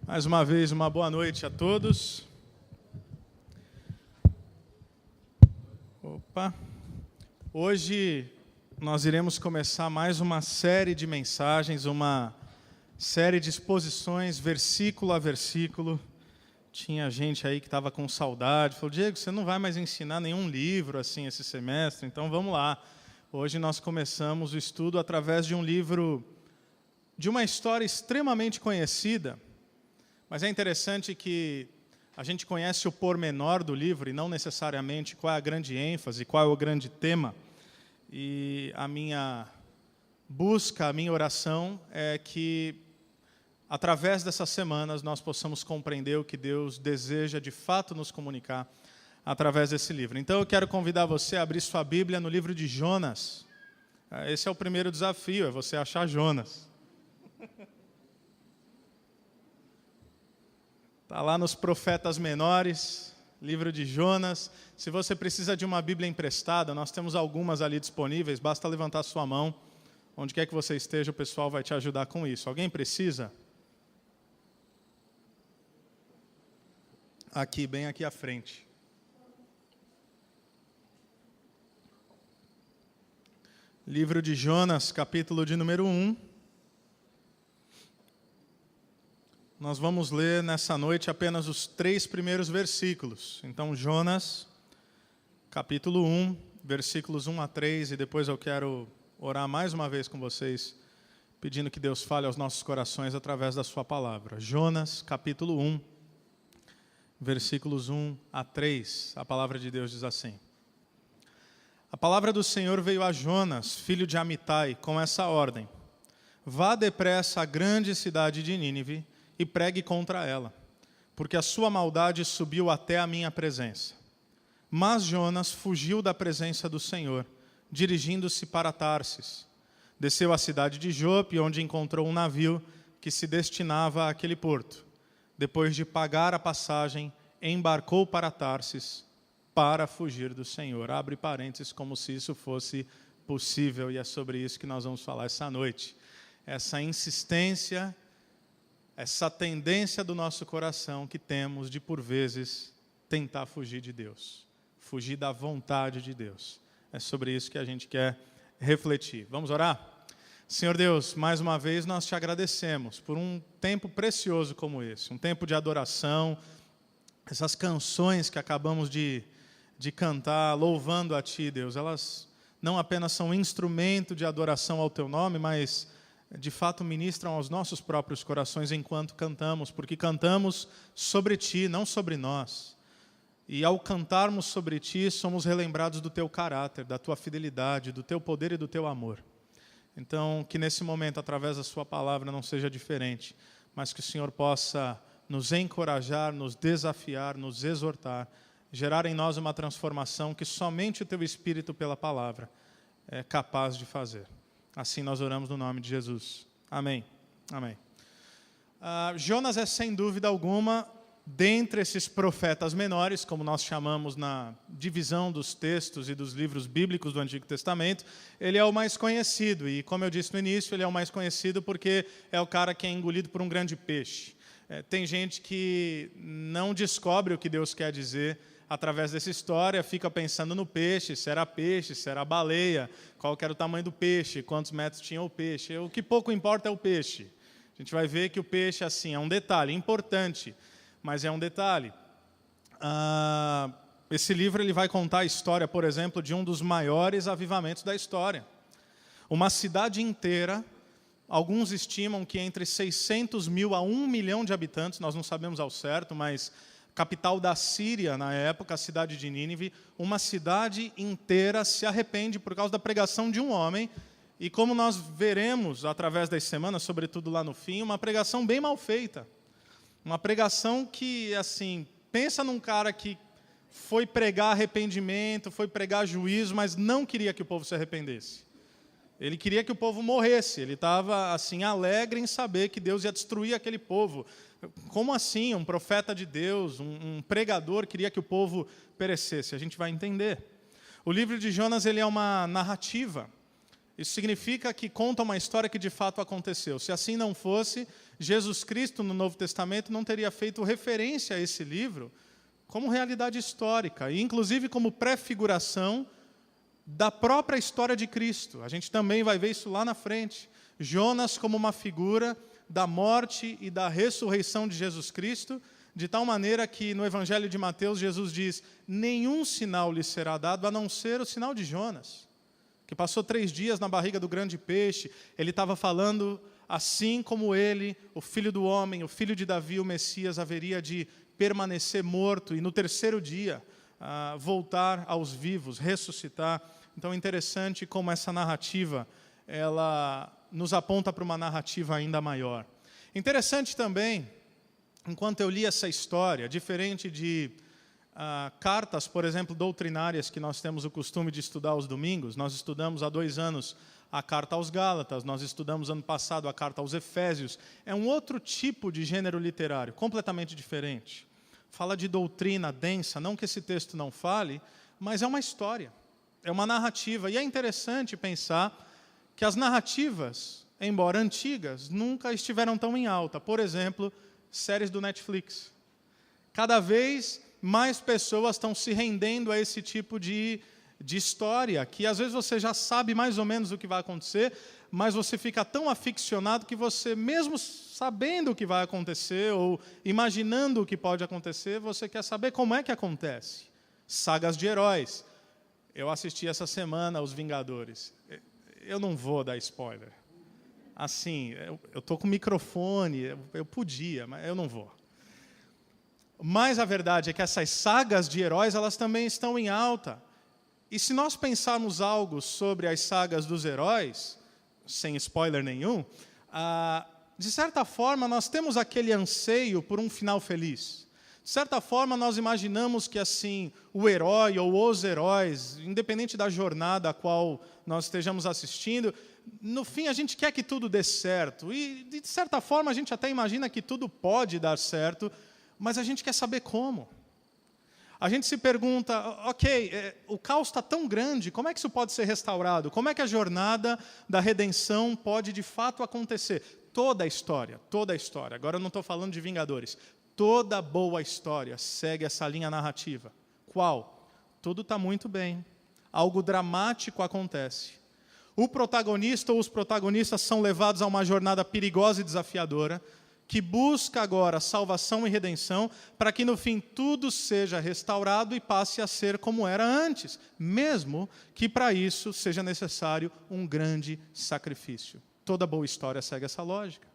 Mais uma vez, uma boa noite a todos. Hoje nós iremos começar mais uma série de mensagens, uma série de exposições, versículo a versículo. Tinha gente aí que estava com saudade, falou: Diego, você não vai mais ensinar nenhum livro assim esse semestre, então vamos lá. Hoje nós começamos o estudo através de um livro, de uma história extremamente conhecida, mas é interessante que a gente conhece o pormenor do livro e não necessariamente qual é a grande ênfase, qual é o grande tema. E a minha busca, a minha oração é que, através dessas semanas, nós possamos compreender o que Deus deseja de fato nos comunicar através desse livro. Então eu quero convidar você a abrir sua Bíblia no livro de Jonas. Esse é o primeiro desafio, é você achar Jonas. Está lá nos Profetas Menores, livro de Jonas. Se você precisa de uma Bíblia emprestada, nós temos algumas ali disponíveis, basta levantar sua mão. Onde quer que você esteja, o pessoal vai te ajudar com isso. Alguém precisa? Aqui, bem aqui à frente. Livro de Jonas, capítulo de número 1. Nós vamos ler nessa noite apenas os 3 primeiros versículos. Então, Jonas, capítulo 1, versículos 1 a 3, e depois eu quero orar mais uma vez com vocês, pedindo que Deus fale aos nossos corações através da sua palavra. Jonas, capítulo 1, versículos 1 a 3. A palavra de Deus diz assim: A palavra do Senhor veio a Jonas, filho de Amitai, com essa ordem: Vá depressa à grande cidade de Nínive e pregue contra ela, porque a sua maldade subiu até a minha presença. Mas Jonas fugiu da presença do Senhor, dirigindo-se para Tarsis. Desceu à cidade de Jope, onde encontrou um navio que se destinava àquele porto. Depois de pagar a passagem, embarcou para Tarsis para fugir do Senhor. Abre parênteses, como se isso fosse possível, e é sobre isso que nós vamos falar essa noite. Essa insistência, essa tendência do nosso coração que temos de, por vezes, tentar fugir de Deus, fugir da vontade de Deus. É sobre isso que a gente quer refletir. Vamos orar? Senhor Deus, mais uma vez nós te agradecemos por um tempo precioso como esse, um tempo de adoração, essas canções que acabamos de cantar, louvando a Ti, Deus, elas não apenas são instrumento de adoração ao Teu nome, mas de fato ministram aos nossos próprios corações enquanto cantamos, porque cantamos sobre Ti, não sobre nós. E ao cantarmos sobre Ti, somos relembrados do Teu caráter, da Tua fidelidade, do Teu poder e do Teu amor. Então, que nesse momento, através da Sua palavra, não seja diferente, mas que o Senhor possa nos encorajar, nos desafiar, nos exortar, gerar em nós uma transformação que somente o Teu Espírito, pela palavra, é capaz de fazer. Assim nós oramos no nome de Jesus. Amém. Amém. Jonas é, sem dúvida alguma, dentre esses profetas menores, como nós chamamos na divisão dos textos e dos livros bíblicos do Antigo Testamento, ele é o mais conhecido. E, como eu disse no início, ele é o mais conhecido porque é o cara que é engolido por um grande peixe. Tem gente que não descobre o que Deus quer dizer através dessa história, fica pensando no peixe, se era baleia, qual que era o tamanho do peixe, quantos metros tinha o peixe. O que pouco importa é o peixe. A gente vai ver que o peixe, assim, é um detalhe importante, mas é um detalhe. Esse livro ele vai contar a história, por exemplo, de um dos maiores avivamentos da história. Uma cidade inteira, alguns estimam que entre 600 mil a 1 milhão de habitantes, nós não sabemos ao certo, mas capital da Síria, na época, a cidade de Nínive, uma cidade inteira se arrepende por causa da pregação de um homem, e como nós veremos através das semanas, sobretudo lá no fim, uma pregação bem mal feita. Uma pregação que, assim, pensa num cara que foi pregar arrependimento, foi pregar juízo, mas não queria que o povo se arrependesse. Ele queria que o povo morresse, ele estava assim, alegre em saber que Deus ia destruir aquele povo. Como assim? Um profeta de Deus, um pregador queria que o povo perecesse? A gente vai entender. O livro de Jonas ele é uma narrativa. Isso significa que conta uma história que de fato aconteceu. Se assim não fosse, Jesus Cristo, no Novo Testamento, não teria feito referência a esse livro como realidade histórica, e inclusive como prefiguração da própria história de Cristo. A gente também vai ver isso lá na frente. Jonas como uma figura da morte e da ressurreição de Jesus Cristo, de tal maneira que no Evangelho de Mateus, Jesus diz: nenhum sinal lhe será dado a não ser o sinal de Jonas, que passou 3 dias na barriga do grande peixe. Ele estava falando, assim como ele, o Filho do Homem, o Filho de Davi, o Messias, haveria de permanecer morto e no 3º dia voltar aos vivos, ressuscitar. Então é interessante como essa narrativa, ela nos aponta para uma narrativa ainda maior. Interessante também, enquanto eu li essa história, diferente de cartas, por exemplo, doutrinárias que nós temos o costume de estudar aos domingos. Nós estudamos há 2 anos a carta aos Gálatas, nós estudamos ano passado a carta aos Efésios. É um outro tipo de gênero literário, completamente diferente. Fala de doutrina densa, não que esse texto não fale, mas é uma história, é uma narrativa. E é interessante pensar que as narrativas, embora antigas, nunca estiveram tão em alta. Por exemplo, séries do Netflix. Cada vez mais pessoas estão se rendendo a esse tipo de história, que às vezes você já sabe mais ou menos o que vai acontecer, mas você fica tão aficionado que você, mesmo sabendo o que vai acontecer, ou imaginando o que pode acontecer, você quer saber como é que acontece. Sagas de heróis. Eu assisti essa semana Os Vingadores. Eu não vou dar spoiler. Assim, eu estou com microfone, eu podia, mas eu não vou. Mas a verdade é que essas sagas de heróis, elas também estão em alta. E se nós pensarmos algo sobre as sagas dos heróis, sem spoiler nenhum, de certa forma nós temos aquele anseio por um final feliz. De certa forma nós imaginamos que assim o herói ou os heróis, independente da jornada a qual nós estejamos assistindo, no fim a gente quer que tudo dê certo. E de certa forma a gente até imagina que tudo pode dar certo, mas a gente quer saber como. A gente se pergunta, ok, o caos está tão grande, como é que isso pode ser restaurado? Como é que a jornada da redenção pode de fato acontecer? Toda a história, agora eu não estou falando de Vingadores, toda boa história segue essa linha narrativa. Qual? Tudo está muito bem, algo dramático acontece. O protagonista ou os protagonistas são levados a uma jornada perigosa e desafiadora, que busca agora salvação e redenção, para que no fim tudo seja restaurado e passe a ser como era antes, mesmo que para isso seja necessário um grande sacrifício. Toda boa história segue essa lógica.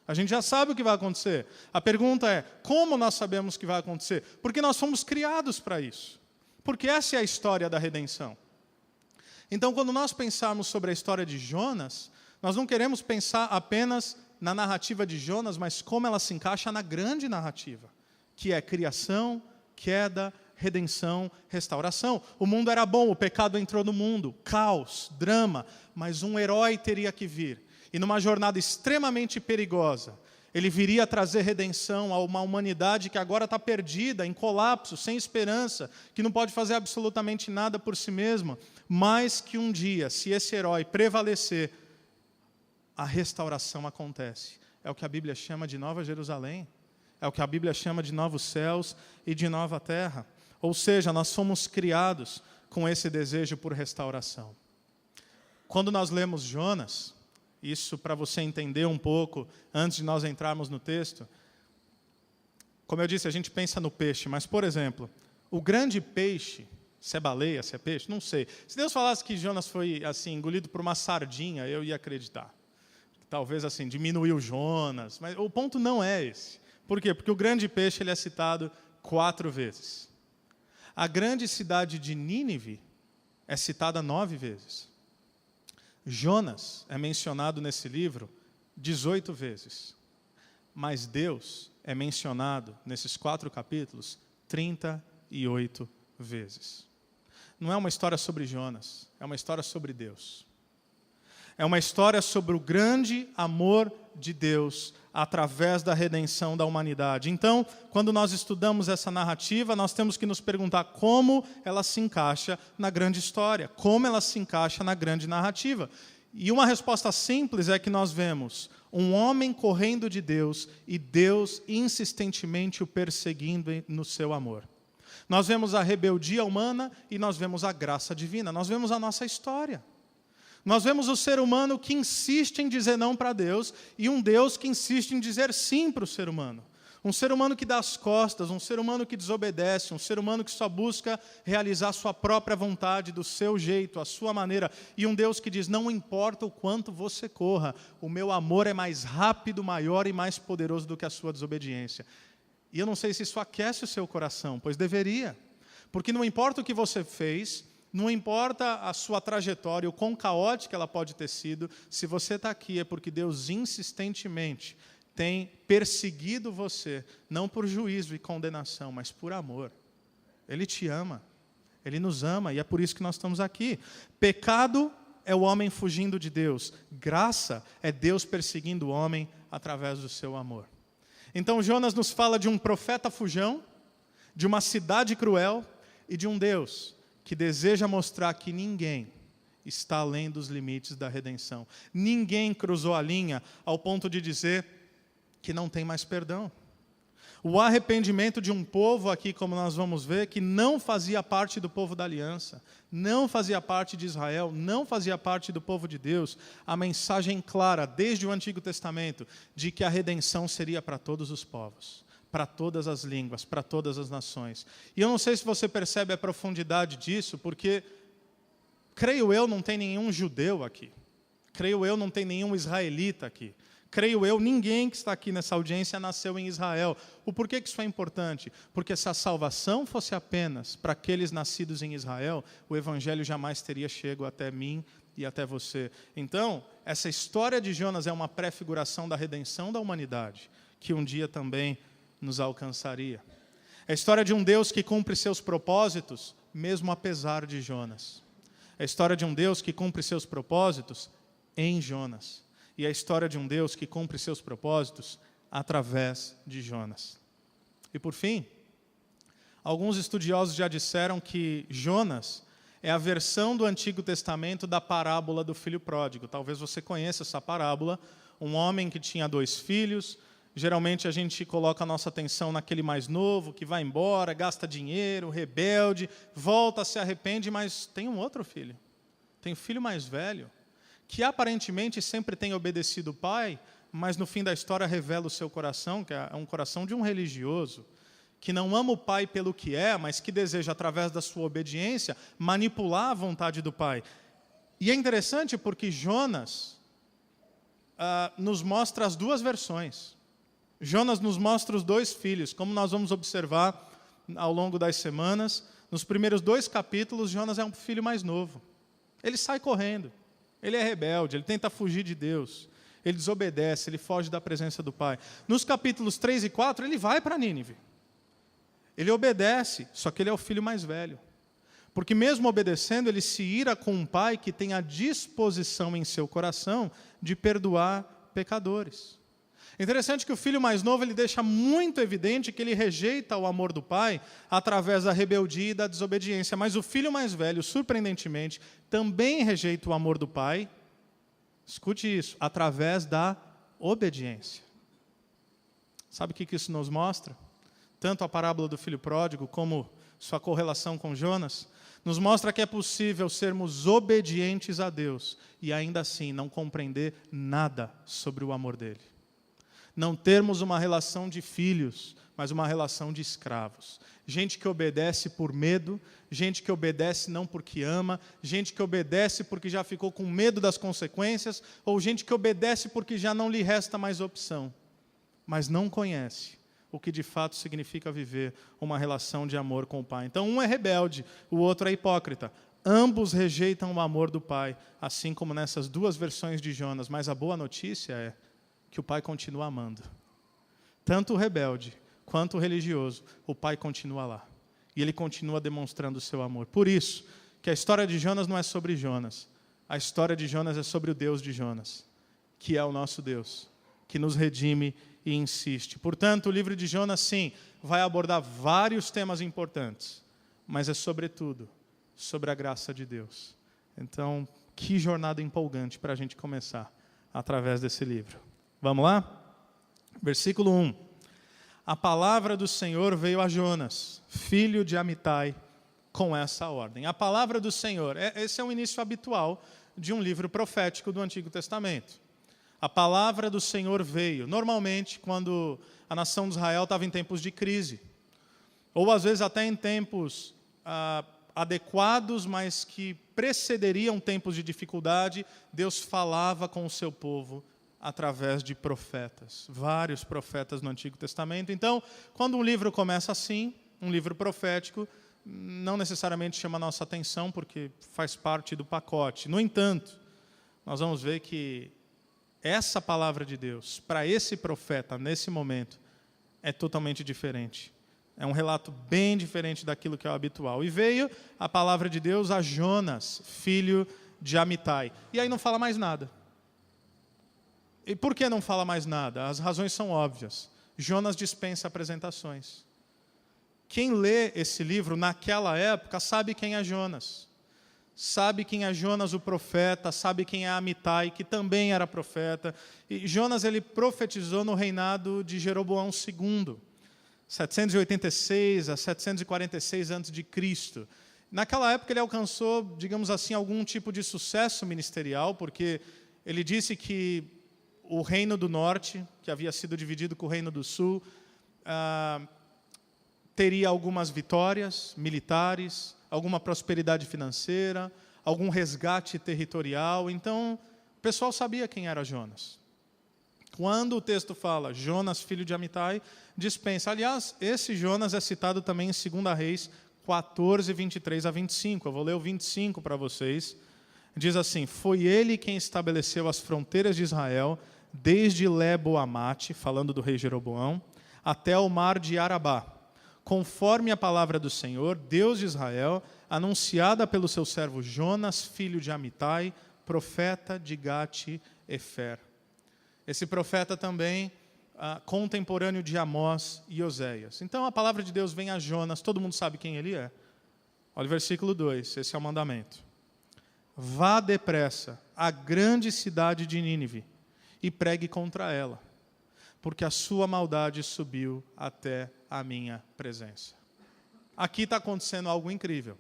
A gente já sabe o que vai acontecer. A pergunta é, como nós sabemos que vai acontecer? Porque nós fomos criados para isso. Porque essa é a história da redenção. Então, quando nós pensarmos sobre a história de Jonas, nós não queremos pensar apenas na narrativa de Jonas, mas como ela se encaixa na grande narrativa, que é criação, queda, redenção, restauração. O mundo era bom, o pecado entrou no mundo, caos, drama, mas um herói teria que vir. E numa jornada extremamente perigosa, ele viria trazer redenção a uma humanidade que agora está perdida, em colapso, sem esperança, que não pode fazer absolutamente nada por si mesma, mas que um dia, se esse herói prevalecer, a restauração acontece. É o que a Bíblia chama de Nova Jerusalém. É o que a Bíblia chama de novos céus e de nova terra. Ou seja, nós fomos criados com esse desejo por restauração. Quando nós lemos Jonas, isso para você entender um pouco, antes de nós entrarmos no texto, como eu disse, a gente pensa no peixe, mas, por exemplo, o grande peixe, se é baleia, se é peixe, não sei. Se Deus falasse que Jonas foi assim engolido por uma sardinha, eu ia acreditar. Talvez assim, diminuiu Jonas, mas o ponto não é esse. Por quê? Porque o grande peixe ele é citado 4 vezes. A grande cidade de Nínive é citada 9 vezes. Jonas é mencionado nesse livro 18 vezes. Mas Deus é mencionado nesses 4 capítulos 38 vezes. Não é uma história sobre Jonas, é uma história sobre Deus. É uma história sobre o grande amor de Deus através da redenção da humanidade. Então, quando nós estudamos essa narrativa, nós temos que nos perguntar como ela se encaixa na grande história, como ela se encaixa na grande narrativa. E uma resposta simples é que nós vemos um homem correndo de Deus e Deus insistentemente o perseguindo no seu amor. Nós vemos a rebeldia humana e nós vemos a graça divina. Nós vemos a nossa história. Nós vemos o ser humano que insiste em dizer não para Deus e um Deus que insiste em dizer sim para o ser humano. Um ser humano que dá as costas, um ser humano que desobedece, um ser humano que só busca realizar a sua própria vontade, do seu jeito, a sua maneira. E um Deus que diz, não importa o quanto você corra, o meu amor é mais rápido, maior e mais poderoso do que a sua desobediência. E eu não sei se isso aquece o seu coração, pois deveria. Porque não importa o que você fez, não importa a sua trajetória, o quão caótica ela pode ter sido, se você está aqui é porque Deus insistentemente tem perseguido você, não por juízo e condenação, mas por amor. Ele te ama, Ele nos ama, e é por isso que nós estamos aqui. Pecado é o homem fugindo de Deus, graça é Deus perseguindo o homem através do seu amor. Então Jonas nos fala de um profeta fujão, de uma cidade cruel e de um Deus que deseja mostrar que ninguém está além dos limites da redenção. Ninguém cruzou a linha ao ponto de dizer que não tem mais perdão. O arrependimento de um povo aqui, como nós vamos ver, que não fazia parte do povo da aliança, não fazia parte de Israel, não fazia parte do povo de Deus, a mensagem clara, desde o Antigo Testamento, de que a redenção seria para todos os povos, para todas as línguas, para todas as nações. E eu não sei se você percebe a profundidade disso, porque, creio eu, não tem nenhum judeu aqui. Creio eu, não tem nenhum israelita aqui. Creio eu, ninguém que está aqui nessa audiência nasceu em Israel. O porquê que isso é importante? Porque se a salvação fosse apenas para aqueles nascidos em Israel, o Evangelho jamais teria chegado até mim e até você. Então, essa história de Jonas é uma prefiguração da redenção da humanidade, que um dia também nos alcançaria. É a história de um Deus que cumpre seus propósitos, mesmo apesar de Jonas. É a história de um Deus que cumpre seus propósitos em Jonas. E a história de um Deus que cumpre seus propósitos através de Jonas. E por fim, alguns estudiosos já disseram que Jonas é a versão do Antigo Testamento da parábola do filho pródigo. Talvez você conheça essa parábola. Um homem que tinha 2 filhos. Geralmente a gente coloca a nossa atenção naquele mais novo, que vai embora, gasta dinheiro, rebelde, volta, se arrepende, mas tem um outro filho. Tem um filho mais velho, que aparentemente sempre tem obedecido o pai, mas no fim da história revela o seu coração, que é um coração de um religioso, que não ama o pai pelo que é, mas que deseja, através da sua obediência, manipular a vontade do pai. E é interessante porque Jonas nos mostra as 2 versões. Jonas nos mostra os 2 filhos, como nós vamos observar ao longo das semanas. Nos primeiros 2 capítulos, Jonas é um filho mais novo. Ele sai correndo. Ele é rebelde, ele tenta fugir de Deus, ele desobedece, ele foge da presença do Pai. Nos capítulos 3 e 4, ele vai para Nínive. Ele obedece, só que ele é o filho mais velho. Porque mesmo obedecendo, ele se ira com um pai que tem a disposição em seu coração de perdoar pecadores. Interessante que o filho mais novo ele deixa muito evidente que ele rejeita o amor do pai através da rebeldia e da desobediência. Mas o filho mais velho, surpreendentemente, também rejeita o amor do pai, escute isso, através da obediência. Sabe o que isso nos mostra? Tanto a parábola do filho pródigo como sua correlação com Jonas, nos mostra que é possível sermos obedientes a Deus e ainda assim não compreender nada sobre o amor dele. Não termos uma relação de filhos, mas uma relação de escravos. Gente que obedece por medo, gente que obedece não porque ama, gente que obedece porque já ficou com medo das consequências, ou gente que obedece porque já não lhe resta mais opção, mas não conhece o que de fato significa viver uma relação de amor com o Pai. Então um é rebelde, o outro é hipócrita. Ambos rejeitam o amor do Pai, assim como nessas 2 versões de Jonas, mas a boa notícia é que o Pai continua amando. Tanto o rebelde quanto o religioso, o Pai continua lá. E Ele continua demonstrando o seu amor. Por isso, que a história de Jonas não é sobre Jonas. A história de Jonas é sobre o Deus de Jonas, que é o nosso Deus, que nos redime e insiste. Portanto, o livro de Jonas, sim, vai abordar vários temas importantes, mas é sobretudo sobre a graça de Deus. Então, Que jornada empolgante para a gente começar através desse livro. Vamos lá? Versículo 1. A palavra do Senhor veio a Jonas, filho de Amitai, com essa ordem. A palavra do Senhor, esse é um início habitual de um livro profético do Antigo Testamento. A palavra do Senhor veio, normalmente, quando a nação de Israel estava em tempos de crise, ou às vezes até em tempos adequados, mas que precederiam tempos de dificuldade, Deus falava com o seu povo através de profetas, vários profetas no Antigo Testamento. Então, quando um livro começa assim, um livro profético, não necessariamente chama a nossa atenção, porque faz parte do pacote. No entanto, nós vamos ver que essa palavra de Deus, para esse profeta, nesse momento, é totalmente diferente. É um relato bem diferente daquilo que é o habitual. E veio a palavra de Deus a Jonas, filho de Amitai. E aí não fala mais nada. E por que não fala mais nada? As razões são óbvias. Jonas dispensa apresentações. Quem lê esse livro naquela época sabe quem é Jonas. Sabe quem é Jonas o profeta, sabe quem é Amitai, que também era profeta. E Jonas ele profetizou no reinado de Jeroboão II. 786 a 746 a.C. Naquela época ele alcançou, digamos assim, algum tipo de sucesso ministerial, porque ele disse que o reino do norte, que havia sido dividido com o reino do sul, teria algumas vitórias militares, alguma prosperidade financeira, algum resgate territorial. Então, o pessoal sabia quem era Jonas. Quando o texto fala Jonas, filho de Amitai, dispensa. Aliás, esse Jonas é citado também em 2 Reis 14, 23 a 25. Eu vou ler o 25 para vocês. Diz assim: foi ele quem estabeleceu as fronteiras de Israel, desde Lebo-Amate, falando do rei Jeroboão, até o mar de Arabá, conforme a palavra do Senhor, Deus de Israel, anunciada pelo seu servo Jonas, filho de Amitai, profeta de Gate-Efer. Esse profeta também, contemporâneo de Amós e Oséias. Então a palavra de Deus vem a Jonas, todo mundo sabe quem ele é. Olha o versículo 2, esse é o mandamento. Vá depressa à grande cidade de Nínive e pregue contra ela, porque a sua maldade subiu até a minha presença. Aqui está acontecendo algo incrível.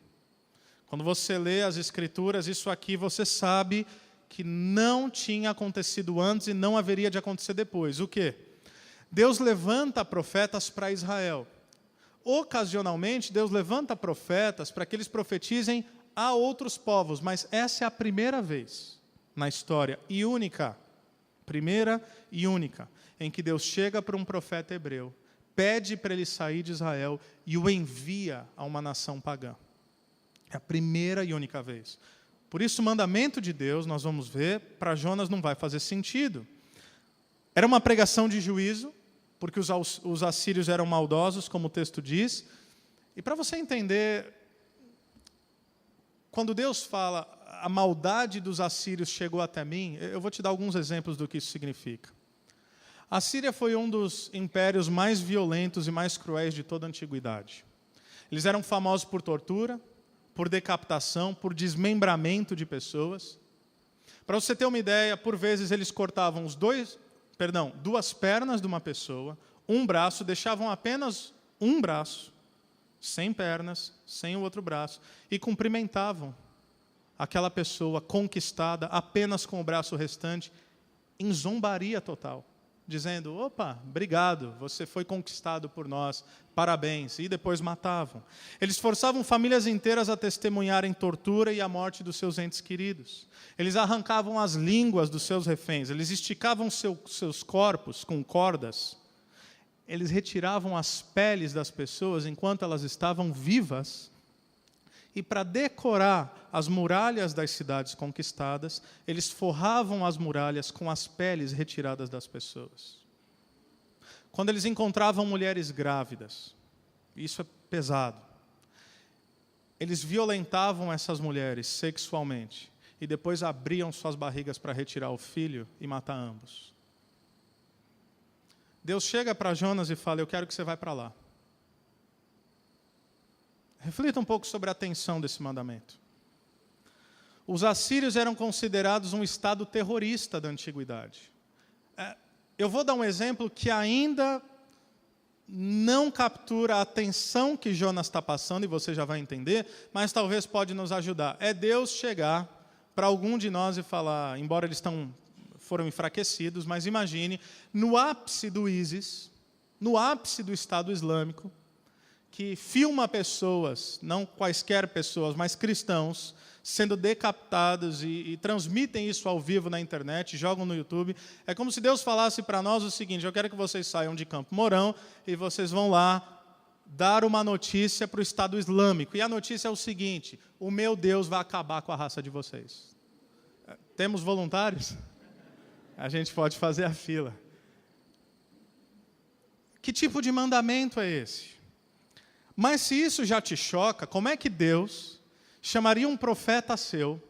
Quando você lê as Escrituras, isso aqui você sabe que não tinha acontecido antes e não haveria de acontecer depois. O quê? Deus levanta profetas para Israel. Ocasionalmente, Deus levanta profetas para que eles profetizem a outros povos, mas essa é a primeira vez na história, e única, primeira e única, em que Deus chega para um profeta hebreu, pede para ele sair de Israel e o envia a uma nação pagã. É a primeira e única vez. Por isso, o mandamento de Deus, nós vamos ver, para Jonas não vai fazer sentido. Era uma pregação de juízo, porque os assírios eram maldosos, como o texto diz. E para você entender, quando Deus fala, a maldade dos assírios chegou até mim, eu vou te dar alguns exemplos do que isso significa. A Síria foi um dos impérios mais violentos e mais cruéis de toda a antiguidade. Eles eram famosos por tortura, por decapitação, por desmembramento de pessoas. Para você ter uma ideia, por vezes eles cortavam duas pernas de uma pessoa, um braço, deixavam apenas um braço, sem pernas, sem o outro braço, e cumprimentavam aquela pessoa conquistada apenas com o braço restante, em zombaria total, dizendo: opa, obrigado, você foi conquistado por nós, parabéns, e depois matavam. Eles forçavam famílias inteiras a testemunharem tortura e a morte dos seus entes queridos. Eles arrancavam as línguas dos seus reféns, eles esticavam seus corpos com cordas, eles retiravam as peles das pessoas enquanto elas estavam vivas, e para decorar as muralhas das cidades conquistadas, eles forravam as muralhas com as peles retiradas das pessoas. Quando eles encontravam mulheres grávidas, isso é pesado, eles violentavam essas mulheres sexualmente e depois abriam suas barrigas para retirar o filho e matar ambos. Deus chega para Jonas e fala: eu quero que você vá para lá. Reflita um pouco sobre a tensão desse mandamento. Os assírios eram considerados um estado terrorista da antiguidade. Eu vou dar um exemplo que ainda não captura a atenção que Jonas está passando, e você já vai entender, mas talvez pode nos ajudar. É Deus chegar para algum de nós e falar, embora eles foram enfraquecidos, mas imagine, no ápice do ISIS, no ápice do Estado Islâmico, que filma pessoas, não quaisquer pessoas, mas cristãos, sendo decapitados e transmitem isso ao vivo na internet, jogam no YouTube. É como se Deus falasse para nós o seguinte: eu quero que vocês saiam de Campo Mourão e vocês vão lá dar uma notícia para o Estado Islâmico. E a notícia é o seguinte: o meu Deus vai acabar com a raça de vocês. Temos voluntários? A gente pode fazer a fila. Que tipo de mandamento é esse? Mas se isso já te choca, como é que Deus chamaria um profeta seu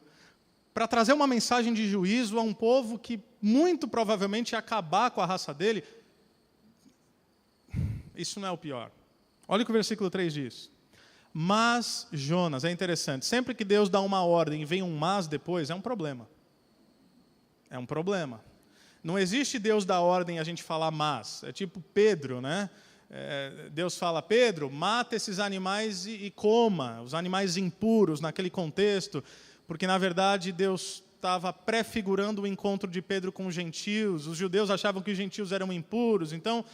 para trazer uma mensagem de juízo a um povo que muito provavelmente ia acabar com a raça dele? Isso não é o pior. Olha o que o versículo 3 diz. Mas Jonas, é interessante, sempre que Deus dá uma ordem e vem um mas depois, é um problema. É um problema. Não existe Deus dar ordem e a gente falar mas. É tipo Pedro, né? Deus fala, Pedro, mata esses animais e coma, os animais impuros naquele contexto, porque na verdade Deus estava prefigurando o encontro de Pedro com os gentios. Os judeus achavam que os gentios eram impuros, então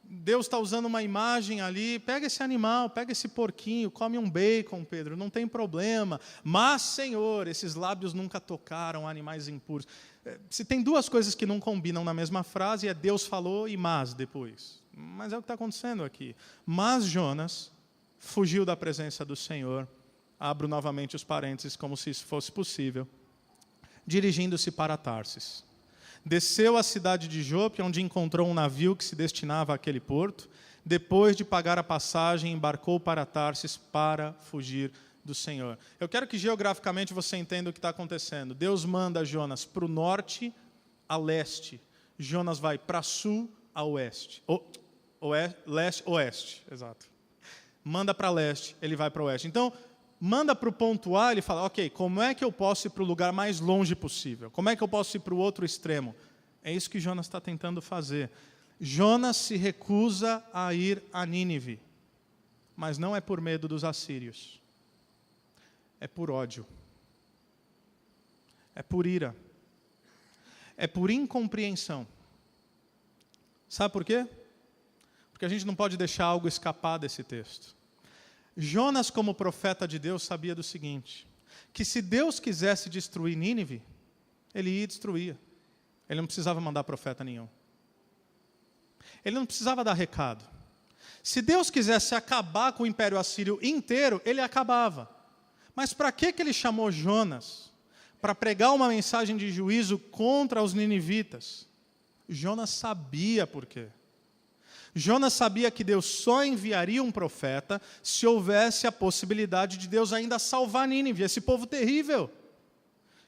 Deus está usando uma imagem ali, pega esse animal, pega esse porquinho, come um bacon, Pedro, não tem problema. Mas, Senhor, esses lábios nunca tocaram animais impuros. Se tem duas coisas que não combinam na mesma frase, é Deus falou e mas depois. Mas é o que está acontecendo aqui. Mas Jonas fugiu da presença do Senhor, abro novamente os parênteses como se isso fosse possível, dirigindo-se para Tarsis. Desceu à cidade de Jope, onde encontrou um navio que se destinava àquele porto. Depois de pagar a passagem, embarcou para Tarsis para fugir do Senhor. Eu quero que geograficamente você entenda o que está acontecendo. Deus manda Jonas para o norte a leste. Jonas vai para sul a oeste. Leste, oeste, exato. Manda para leste, ele vai para oeste. Então, manda para o ponto A, ele fala, ok, como é que eu posso ir para o lugar mais longe possível? Como é que eu posso ir para o outro extremo? É isso que Jonas está tentando fazer. Jonas se recusa a ir a Nínive, mas não é por medo dos assírios. É por ódio. É por ira. É por incompreensão. Sabe por quê? Porque a gente não pode deixar algo escapar desse texto. Jonas, como profeta de Deus, sabia do seguinte, que se Deus quisesse destruir Nínive, ele ia e destruía. Ele não precisava mandar profeta nenhum. Ele não precisava dar recado. Se Deus quisesse acabar com o Império Assírio inteiro, ele acabava. Mas para que ele chamou Jonas? Para pregar uma mensagem de juízo contra os ninivitas. Jonas sabia por quê. Jonas sabia que Deus só enviaria um profeta se houvesse a possibilidade de Deus ainda salvar Nínive, esse povo terrível.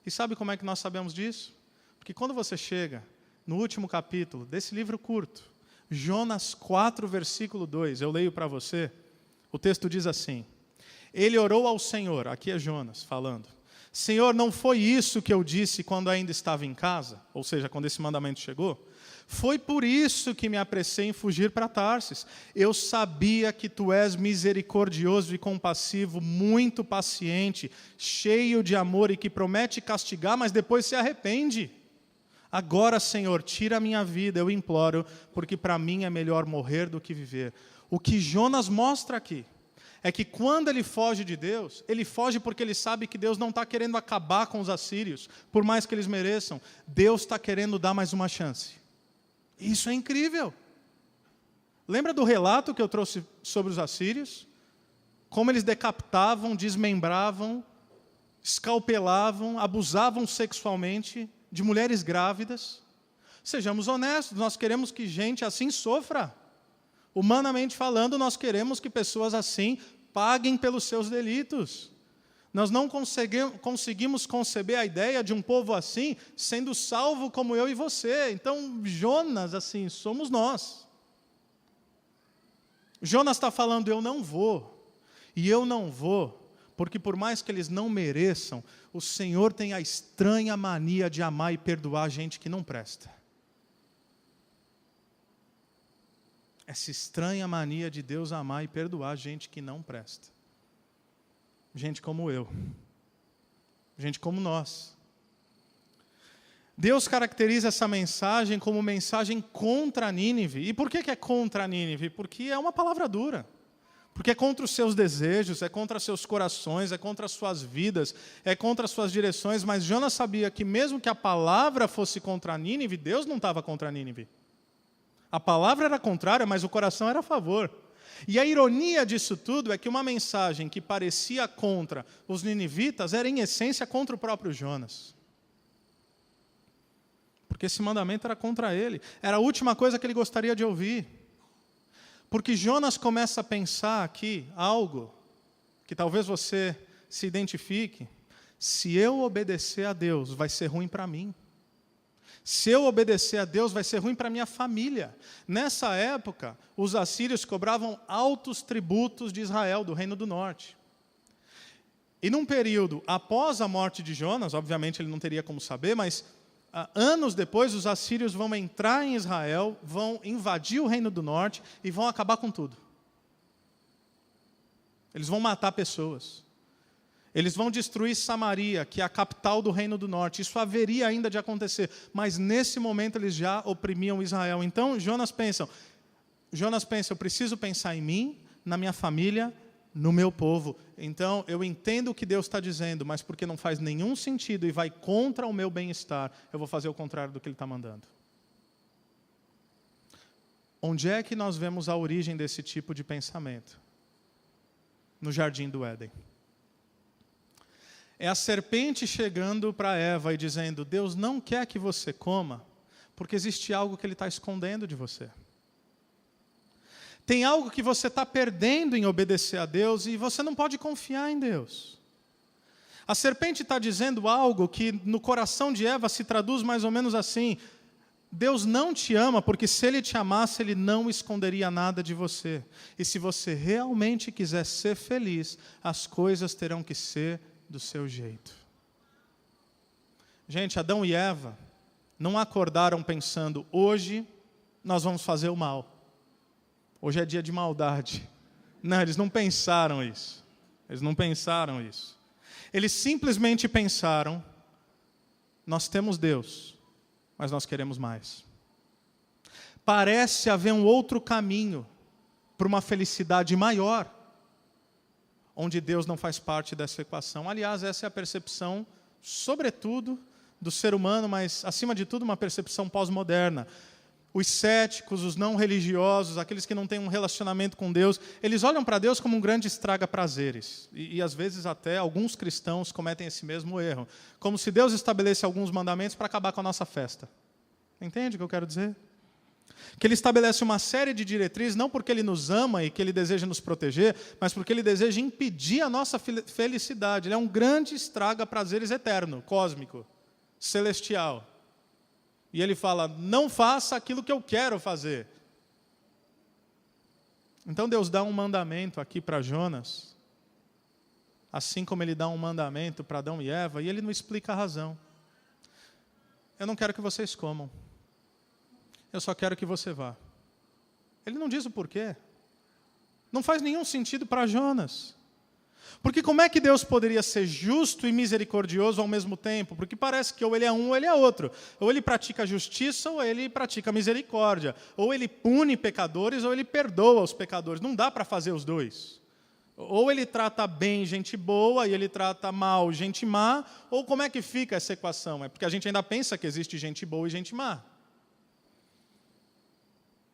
E sabe como é que nós sabemos disso? Porque quando você chega no último capítulo desse livro curto, Jonas 4, versículo 2, eu leio para você, o texto diz assim, ele orou ao Senhor, aqui é Jonas falando, Senhor, não foi isso que eu disse quando ainda estava em casa? Ou seja, quando esse mandamento chegou? Foi por isso que me apressei em fugir para Tarsis. Eu sabia que tu és misericordioso e compassivo, muito paciente, cheio de amor e que promete castigar, mas depois se arrepende. Agora, Senhor, tira a minha vida, eu imploro, porque para mim é melhor morrer do que viver. O que Jonas mostra aqui é que quando ele foge de Deus, ele foge porque ele sabe que Deus não está querendo acabar com os assírios, por mais que eles mereçam. Deus está querendo dar mais uma chance. Isso é incrível. Lembra do relato que eu trouxe sobre os assírios? Como eles decapitavam, desmembravam, escalpelavam, abusavam sexualmente de mulheres grávidas. Sejamos honestos, nós queremos que gente assim sofra. Humanamente falando, nós queremos que pessoas assim paguem pelos seus delitos. Nós não conseguimos conceber a ideia de um povo assim, sendo salvo como eu e você. Então, Jonas, assim, somos nós. Jonas está falando, eu não vou. E eu não vou, Porque por mais que eles não mereçam, o Senhor tem a estranha mania de amar e perdoar gente que não presta. Essa estranha mania de Deus amar e perdoar gente que não presta. Gente como eu. Gente como nós. Deus caracteriza essa mensagem como mensagem contra Nínive. E por que é contra Nínive? Porque é uma palavra dura. Porque é contra os seus desejos, é contra seus corações, é contra as suas vidas, é contra as suas direções. Mas Jonas sabia que mesmo que a palavra fosse contra Nínive, Deus não estava contra Nínive. A palavra era contrária, mas o coração era a favor. E a ironia disso tudo é que uma mensagem que parecia contra os ninivitas era em essência contra o próprio Jonas. Porque esse mandamento era contra ele. Era a última coisa que ele gostaria de ouvir. Porque Jonas começa a pensar aqui algo que talvez você se identifique. Se eu obedecer a Deus, vai ser ruim para mim. Se eu obedecer a Deus, vai ser ruim para minha família. Nessa época, os assírios cobravam altos tributos de Israel, do Reino do Norte. E num período após a morte de Jonas, obviamente ele não teria como saber, mas anos depois, os assírios vão entrar em Israel, vão invadir o Reino do Norte e vão acabar com tudo. Eles vão matar pessoas. Eles vão destruir Samaria, que é a capital do Reino do Norte. Isso haveria ainda de acontecer, mas nesse momento eles já oprimiam Israel. Então Jonas pensa, eu preciso pensar em mim, na minha família, no meu povo. Então, eu entendo o que Deus está dizendo, mas porque não faz nenhum sentido e vai contra o meu bem-estar, eu vou fazer o contrário do que Ele está mandando. Onde é que nós vemos a origem desse tipo de pensamento? No jardim do Éden. É a serpente chegando para Eva e dizendo, Deus não quer que você coma, porque existe algo que Ele está escondendo de você. Tem algo que você está perdendo em obedecer a Deus e você não pode confiar em Deus. A serpente está dizendo algo que no coração de Eva se traduz mais ou menos assim: Deus não te ama porque se Ele te amasse, Ele não esconderia nada de você. E se você realmente quiser ser feliz, as coisas terão que ser do seu jeito. Gente, Adão e Eva não acordaram pensando, hoje nós vamos fazer o mal. Hoje é dia de maldade. Não, eles não pensaram isso. Eles simplesmente pensaram, nós temos Deus, mas nós queremos mais. Parece haver um outro caminho para uma felicidade maior, onde Deus não faz parte dessa equação. Aliás, essa é a percepção, sobretudo, do ser humano, mas, acima de tudo, uma percepção pós-moderna. Os céticos, os não religiosos, aqueles que não têm um relacionamento com Deus, eles olham para Deus como um grande estraga-prazeres. E às vezes até alguns cristãos cometem esse mesmo erro. Como se Deus estabelece alguns mandamentos para acabar com a nossa festa. Entende o que eu quero dizer? Que Ele estabelece uma série de diretrizes, não porque Ele nos ama e que Ele deseja nos proteger, mas porque Ele deseja impedir a nossa felicidade. Ele é um grande estraga-prazeres eterno, cósmico, celestial. E Ele fala, não faça aquilo que eu quero fazer. Então Deus dá um mandamento aqui para Jonas, assim como Ele dá um mandamento para Adão e Eva, e Ele não explica a razão. Eu não quero que vocês comam. Eu só quero que você vá. Ele não diz o porquê. Não faz nenhum sentido para Jonas. Porque como é que Deus poderia ser justo e misericordioso ao mesmo tempo? Porque parece que ou Ele é um ou Ele é outro. Ou Ele pratica justiça ou Ele pratica misericórdia. Ou Ele pune pecadores ou Ele perdoa os pecadores. Não dá para fazer os dois. Ou Ele trata bem gente boa e Ele trata mal gente má. Ou como é que fica essa equação? É porque a gente ainda pensa que existe gente boa e gente má.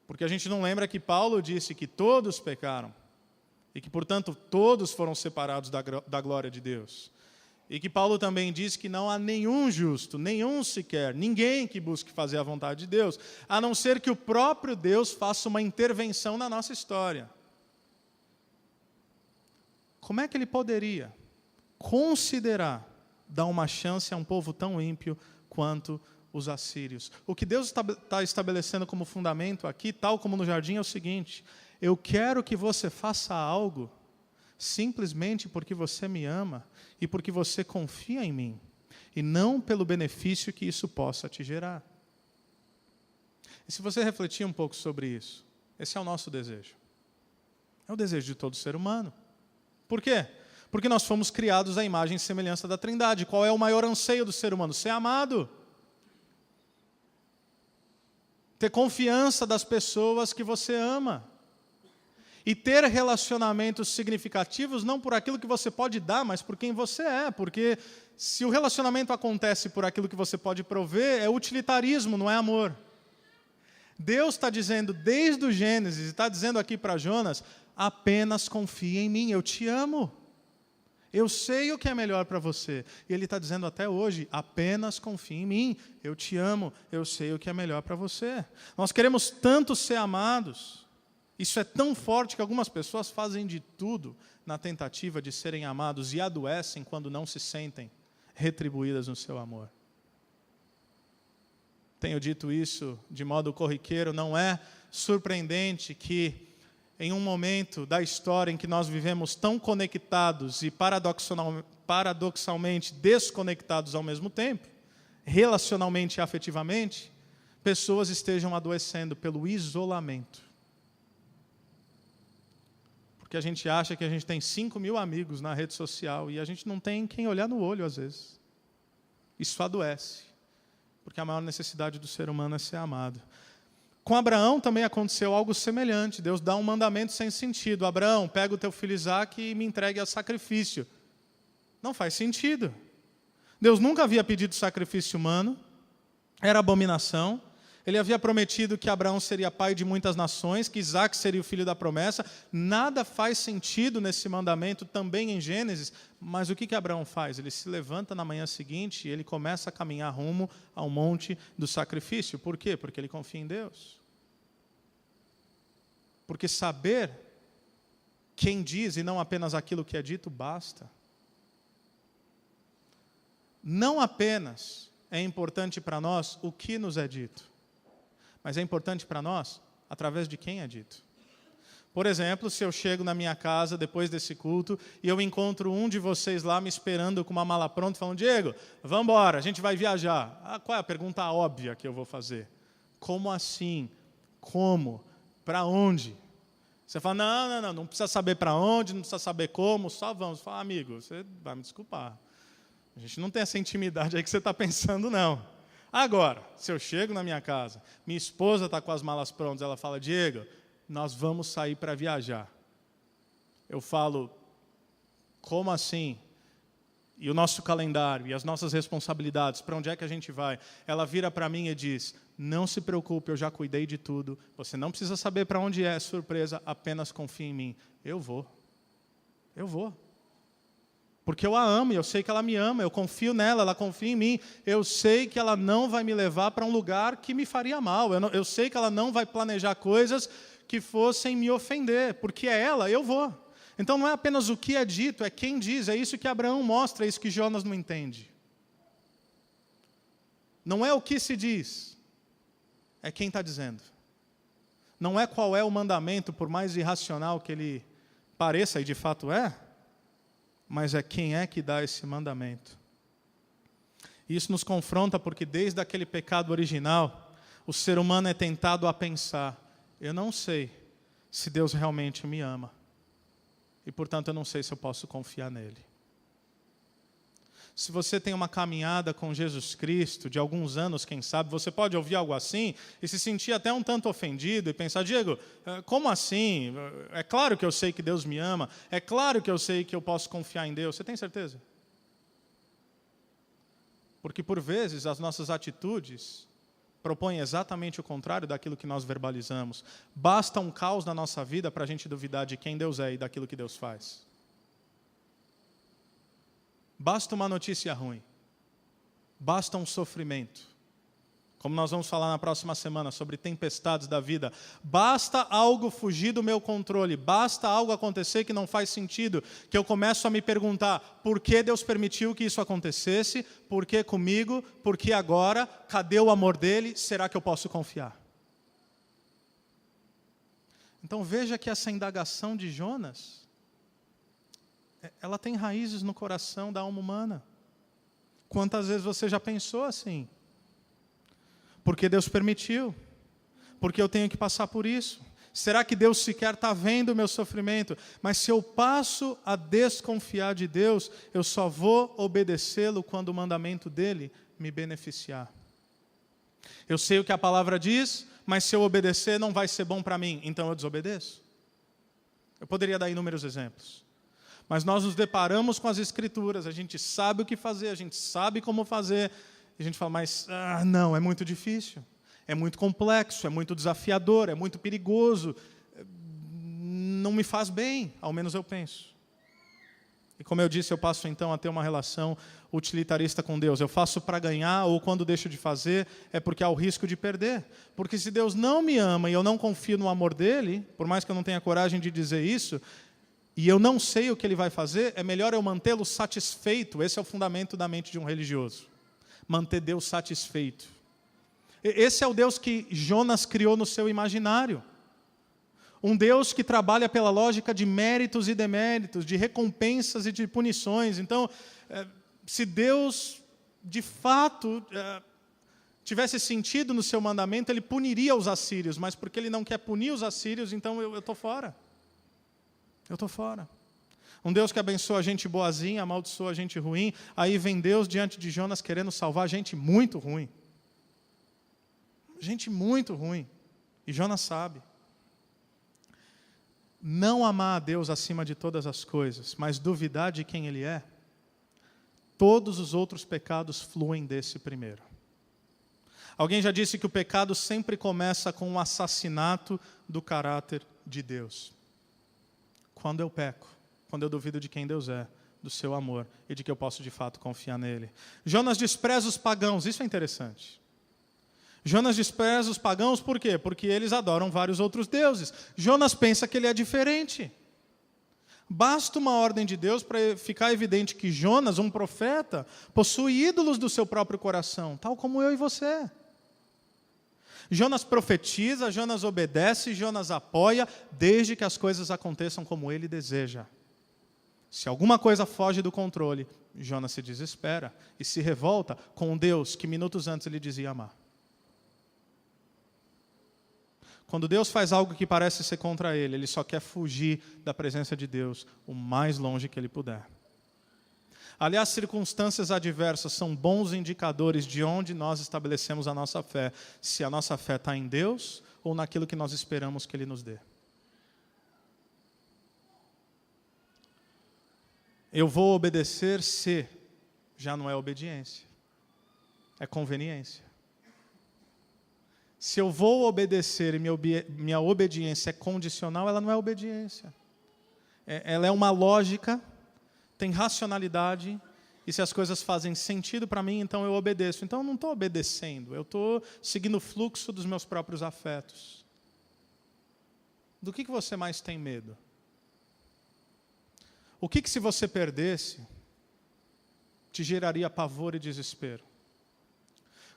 Porque a gente não lembra que Paulo disse que todos pecaram. E que, portanto, todos foram separados da glória de Deus. E que Paulo também diz que não há nenhum justo, nenhum sequer, ninguém que busque fazer a vontade de Deus, a não ser que o próprio Deus faça uma intervenção na nossa história. Como é que Ele poderia considerar dar uma chance a um povo tão ímpio quanto os assírios? O que Deus está estabelecendo como fundamento aqui, tal como no jardim, é o seguinte: eu quero que você faça algo simplesmente porque você me ama e porque você confia em mim, e não pelo benefício que isso possa te gerar. E se você refletir um pouco sobre isso, esse é o nosso desejo. É o desejo de todo ser humano. Por quê? Porque nós fomos criados à imagem e semelhança da Trindade. Qual é o maior anseio do ser humano? Ser amado. Ter confiança das pessoas que você ama. E ter relacionamentos significativos não por aquilo que você pode dar, mas por quem você é. Porque se o relacionamento acontece por aquilo que você pode prover, é utilitarismo, não é amor. Deus está dizendo desde o Gênesis, e está dizendo aqui para Jonas, apenas confia em mim, eu te amo. Eu sei o que é melhor para você. E Ele está dizendo até hoje, apenas confia em mim, eu te amo, eu sei o que é melhor para você. Nós queremos tanto ser amados. Isso é tão forte que algumas pessoas fazem de tudo na tentativa de serem amados e adoecem quando não se sentem retribuídas no seu amor. Tenho dito isso de modo corriqueiro, não é surpreendente que em um momento da história em que nós vivemos tão conectados e paradoxalmente desconectados ao mesmo tempo, relacionalmente e afetivamente, pessoas estejam adoecendo pelo isolamento. Porque a gente acha que a gente tem 5.000 amigos na rede social e a gente não tem quem olhar no olho às vezes. Isso adoece. Porque a maior necessidade do ser humano é ser amado. Com Abraão também aconteceu algo semelhante. Deus dá um mandamento sem sentido. Abraão, pega o teu filho Isaque e me entregue a sacrifício. Não faz sentido. Deus nunca havia pedido sacrifício humano. Era abominação. Ele havia prometido que Abraão seria pai de muitas nações, que Isaque seria o filho da promessa. Nada faz sentido nesse mandamento, também em Gênesis. Mas o que Abraão faz? Ele se levanta na manhã seguinte e ele começa a caminhar rumo ao monte do sacrifício. Por quê? Porque ele confia em Deus. Porque saber quem diz e não apenas aquilo que é dito, basta. Não apenas é importante para nós o que nos é dito, mas é importante para nós através de quem é dito. Por exemplo, se eu chego na minha casa depois desse culto e eu encontro um de vocês lá me esperando com uma mala pronta, falando, Diego, vamos embora, a gente vai viajar. Qual é a pergunta óbvia que eu vou fazer? Como assim? Como? Para onde? Você fala, não precisa saber para onde, não precisa saber como, só vamos. Fala, amigo, você vai me desculpar. A gente não tem essa intimidade aí que você está pensando, não. Agora, se eu chego na minha casa, minha esposa está com as malas prontas, ela fala, Diego, nós vamos sair para viajar. Eu falo, como assim? E o nosso calendário, e as nossas responsabilidades, para onde é que a gente vai? Ela vira para mim e diz, não se preocupe, eu já cuidei de tudo, você não precisa saber para onde é, surpresa, apenas confie em mim. Eu vou. Porque eu a amo, e eu sei que ela me ama, eu confio nela, ela confia em mim. Eu sei que ela não vai me levar para um lugar que me faria mal. Eu sei que ela não vai planejar coisas que fossem me ofender. Porque é ela, eu vou. Então não é apenas o que é dito, é quem diz. É isso que Abraão mostra, é isso que Jonas não entende. Não é o que se diz, é quem está dizendo. Não é qual é o mandamento, por mais irracional que ele pareça, e de fato é, mas é quem é que dá esse mandamento. Isso nos confronta porque desde aquele pecado original, o ser humano é tentado a pensar, eu não sei se Deus realmente me ama, e portanto eu não sei se eu posso confiar nele. Se você tem uma caminhada com Jesus Cristo, de alguns anos, quem sabe, você pode ouvir algo assim e se sentir até um tanto ofendido e pensar, Diego, como assim? É claro que eu sei que Deus me ama, é claro que eu sei que eu posso confiar em Deus. Você tem certeza? Porque por vezes as nossas atitudes propõem exatamente o contrário daquilo que nós verbalizamos. Basta um caos na nossa vida para a gente duvidar de quem Deus é e daquilo que Deus faz. Basta uma notícia ruim, basta um sofrimento, como nós vamos falar na próxima semana sobre tempestades da vida, basta algo fugir do meu controle, basta algo acontecer que não faz sentido, que eu começo a me perguntar, por que Deus permitiu que isso acontecesse, por que comigo, por que agora, cadê o amor dele, será que eu posso confiar? Então veja que essa indagação de Jonas ela tem raízes no coração da alma humana. Quantas vezes você já pensou assim? Porque Deus permitiu? Porque eu tenho que passar por isso? Será que Deus sequer está vendo o meu sofrimento? Mas se eu passo a desconfiar de Deus, eu só vou obedecê-lo quando o mandamento dele me beneficiar. Eu sei o que a palavra diz, mas se eu obedecer não vai ser bom para mim, então eu desobedeço. Eu poderia dar inúmeros exemplos. Mas nós nos deparamos com as Escrituras, a gente sabe o que fazer, a gente sabe como fazer, e a gente fala, mas não, é muito difícil, é muito complexo, é muito desafiador, é muito perigoso, não me faz bem, ao menos eu penso. E como eu disse, eu passo então a ter uma relação utilitarista com Deus. Eu faço para ganhar, ou quando deixo de fazer, é porque há o risco de perder. Porque se Deus não me ama e eu não confio no amor dele, por mais que eu não tenha coragem de dizer isso, e eu não sei o que ele vai fazer, é melhor eu mantê-lo satisfeito. Esse é o fundamento da mente de um religioso. Manter Deus satisfeito. Esse é o Deus que Jonas criou no seu imaginário. Um Deus que trabalha pela lógica de méritos e deméritos, de recompensas e de punições. Então, se Deus, de fato, tivesse sentido no seu mandamento, ele puniria os assírios, mas porque ele não quer punir os assírios, então eu estou fora. Eu estou fora. Um Deus que abençoa a gente boazinha, amaldiçoa a gente ruim, aí vem Deus diante de Jonas querendo salvar a gente muito ruim. Gente muito ruim. E Jonas sabe. Não amar a Deus acima de todas as coisas, mas duvidar de quem Ele é, todos os outros pecados fluem desse primeiro. Alguém já disse que o pecado sempre começa com um assassinato do caráter de Deus. Quando eu peco, quando eu duvido de quem Deus é, do seu amor e de que eu posso de fato confiar nele. Jonas despreza os pagãos, isso é interessante. Jonas despreza os pagãos por quê? Porque eles adoram vários outros deuses. Jonas pensa que ele é diferente. Basta uma ordem de Deus para ficar evidente que Jonas, um profeta, possui ídolos do seu próprio coração, tal como eu e você. Jonas profetiza, Jonas obedece, Jonas apoia, desde que as coisas aconteçam como ele deseja. Se alguma coisa foge do controle, Jonas se desespera e se revolta com um Deus que minutos antes ele dizia amar. Quando Deus faz algo que parece ser contra ele, ele só quer fugir da presença de Deus o mais longe que ele puder. Aliás, circunstâncias adversas são bons indicadores de onde nós estabelecemos a nossa fé. Se a nossa fé está em Deus ou naquilo que nós esperamos que Ele nos dê. Eu vou obedecer se já não é obediência, é conveniência. Se eu vou obedecer e minha obediência é condicional, ela não é obediência. Ela é uma lógica, tem racionalidade, e se as coisas fazem sentido para mim, então eu obedeço. Então eu não estou obedecendo, eu estou seguindo o fluxo dos meus próprios afetos. Do que você mais tem medo? O que se você perdesse, te geraria pavor e desespero?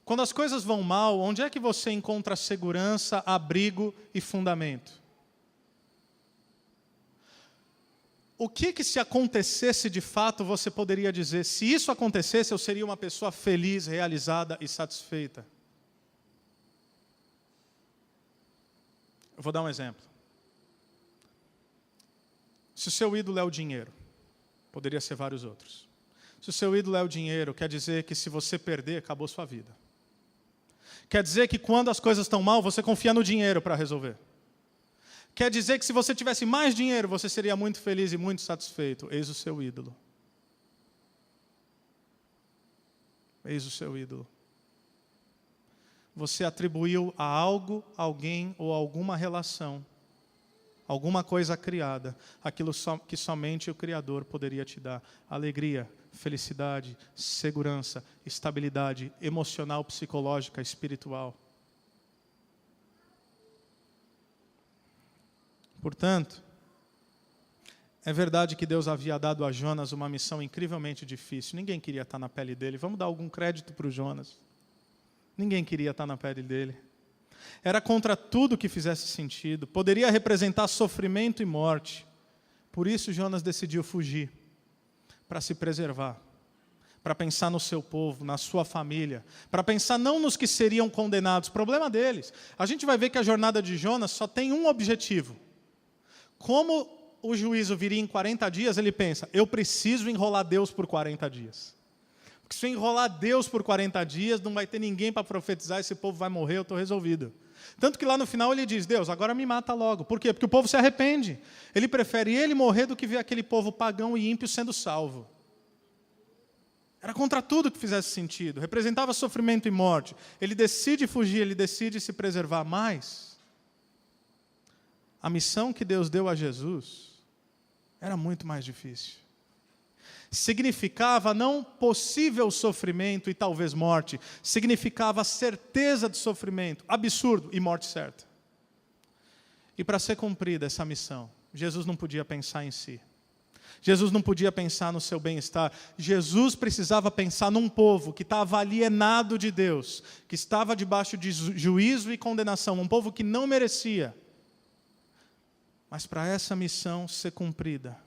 Quando as coisas vão mal, onde é que você encontra segurança, abrigo e fundamento? O que se acontecesse de fato, você poderia dizer, se isso acontecesse, eu seria uma pessoa feliz, realizada e satisfeita? Eu vou dar um exemplo. Se o seu ídolo é o dinheiro, poderia ser vários outros. Se o seu ídolo é o dinheiro, quer dizer que se você perder, acabou sua vida. Quer dizer que quando as coisas estão mal, você confia no dinheiro para resolver. Quer dizer que se você tivesse mais dinheiro, você seria muito feliz e muito satisfeito. Eis o seu ídolo. Eis o seu ídolo. Você atribuiu a algo, alguém ou alguma relação, alguma coisa criada, aquilo que somente o Criador poderia te dar. Alegria, felicidade, segurança, estabilidade emocional, psicológica, espiritual. Portanto, é verdade que Deus havia dado a Jonas uma missão incrivelmente difícil. Ninguém queria estar na pele dele. Vamos dar algum crédito para o Jonas. Ninguém queria estar na pele dele. Era contra tudo que fizesse sentido. Poderia representar sofrimento e morte. Por isso Jonas decidiu fugir. para se preservar, para pensar no seu povo, na sua família, para pensar não nos que seriam condenados, problema deles. A gente vai ver que a jornada de Jonas só tem um objetivo. Como o juízo viria em 40 dias, ele pensa, eu preciso enrolar Deus por 40 dias. Porque se eu enrolar Deus por 40 dias, não vai ter ninguém para profetizar, esse povo vai morrer, eu estou resolvido. Tanto que lá no final ele diz, Deus, agora me mata logo. Por quê? Porque o povo se arrepende. Ele prefere ele morrer do que ver aquele povo pagão e ímpio sendo salvo. Era contra tudo que fizesse sentido. Representava sofrimento e morte. Ele decide fugir, ele decide se preservar. Mas a missão que Deus deu a Jesus era muito mais difícil. Significava não possível sofrimento e talvez morte, significava certeza de sofrimento, absurdo e morte certa. E para ser cumprida essa missão, Jesus não podia pensar em si. Jesus não podia pensar no seu bem-estar. Jesus precisava pensar num povo que estava alienado de Deus, que estava debaixo de juízo e condenação, um povo que não merecia. Mas para essa missão ser cumprida,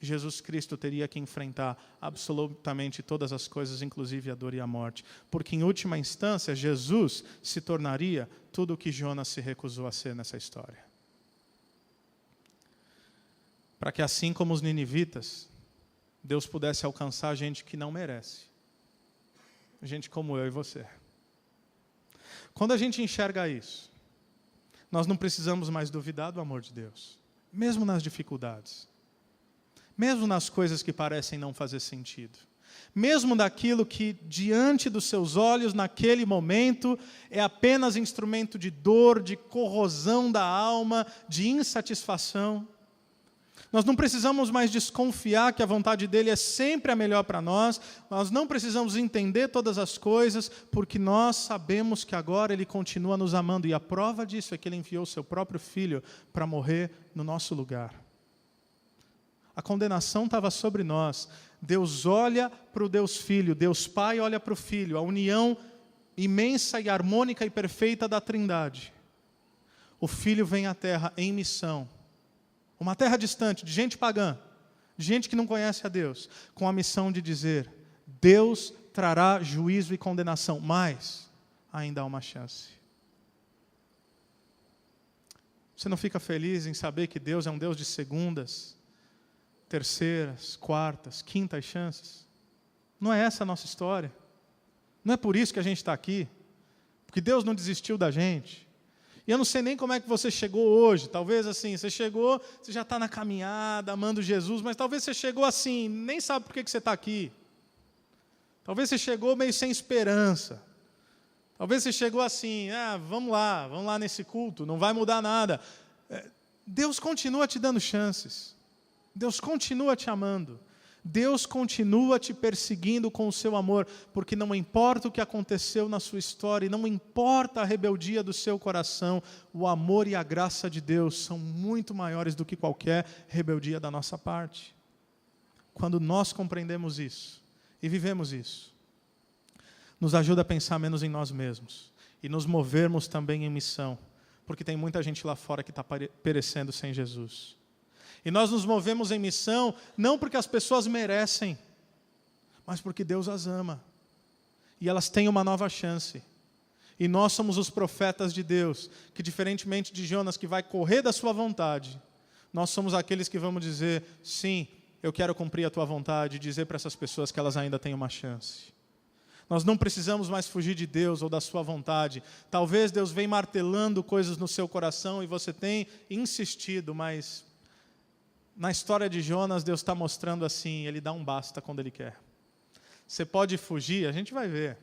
Jesus Cristo teria que enfrentar absolutamente todas as coisas, inclusive a dor e a morte. Porque, em última instância, Jesus se tornaria tudo o que Jonas se recusou a ser nessa história. Para que, assim como os ninivitas, Deus pudesse alcançar gente que não merece. Gente como eu e você. Quando a gente enxerga isso, nós não precisamos mais duvidar do amor de Deus. Mesmo nas dificuldades. Mesmo nas coisas que parecem não fazer sentido. Mesmo daquilo que, diante dos seus olhos, naquele momento, é apenas instrumento de dor, de corrosão da alma, de insatisfação. Nós não precisamos mais desconfiar que a vontade dele é sempre a melhor para nós. Nós não precisamos entender todas as coisas, porque nós sabemos que agora ele continua nos amando. E a prova disso é que ele enviou o seu próprio filho para morrer no nosso lugar. A condenação estava sobre nós. Deus olha para o Deus Filho, Deus Pai olha para o Filho, a união imensa e harmônica e perfeita da Trindade. O Filho vem à Terra em missão, uma terra distante, de gente pagã, de gente que não conhece a Deus, com a missão de dizer, Deus trará juízo e condenação, mas ainda há uma chance. Você não fica feliz em saber que Deus é um Deus de segundas, terceiras, quartas, quintas chances? Não é essa a nossa história. Não é por isso que a gente está aqui. Porque Deus não desistiu da gente. E eu não sei nem como é que você chegou hoje. Talvez assim, você chegou, você já está na caminhada, amando Jesus, mas talvez você chegou assim, nem sabe por que você está aqui. Talvez você chegou meio sem esperança. Talvez você chegou assim, vamos lá nesse culto, não vai mudar nada. Deus continua te dando chances. Deus continua te amando. Deus continua te perseguindo com o seu amor, porque não importa o que aconteceu na sua história, e não importa a rebeldia do seu coração, o amor e a graça de Deus são muito maiores do que qualquer rebeldia da nossa parte. Quando nós compreendemos isso e vivemos isso, nos ajuda a pensar menos em nós mesmos e nos movermos também em missão, porque tem muita gente lá fora que está perecendo sem Jesus. E nós nos movemos em missão, não porque as pessoas merecem, mas porque Deus as ama. E elas têm uma nova chance. E nós somos os profetas de Deus, que diferentemente de Jonas, que vai correr da sua vontade, nós somos aqueles que vamos dizer, sim, eu quero cumprir a tua vontade, e dizer para essas pessoas que elas ainda têm uma chance. Nós não precisamos mais fugir de Deus ou da sua vontade. Talvez Deus venha martelando coisas no seu coração e você tem insistido, mas na história de Jonas, Deus está mostrando assim, ele dá um basta quando ele quer. Você pode fugir, a gente vai ver.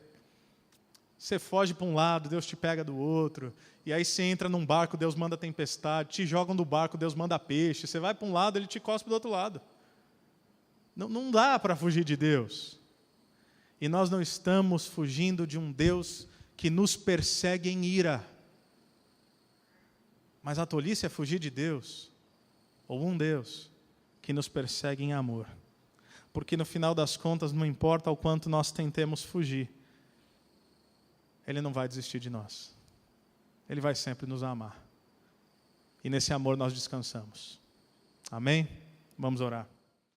Você foge para um lado, Deus te pega do outro. E aí você entra num barco, Deus manda tempestade. Te jogam do barco, Deus manda peixe. Você vai para um lado, ele te cospe do outro lado. Não dá para fugir de Deus. E nós não estamos fugindo de um Deus que nos persegue em ira. Mas a tolice é fugir de Deus, ou um Deus que nos persegue em amor. Porque no final das contas, não importa o quanto nós tentemos fugir, Ele não vai desistir de nós. Ele vai sempre nos amar. E nesse amor nós descansamos. Amém? Vamos orar.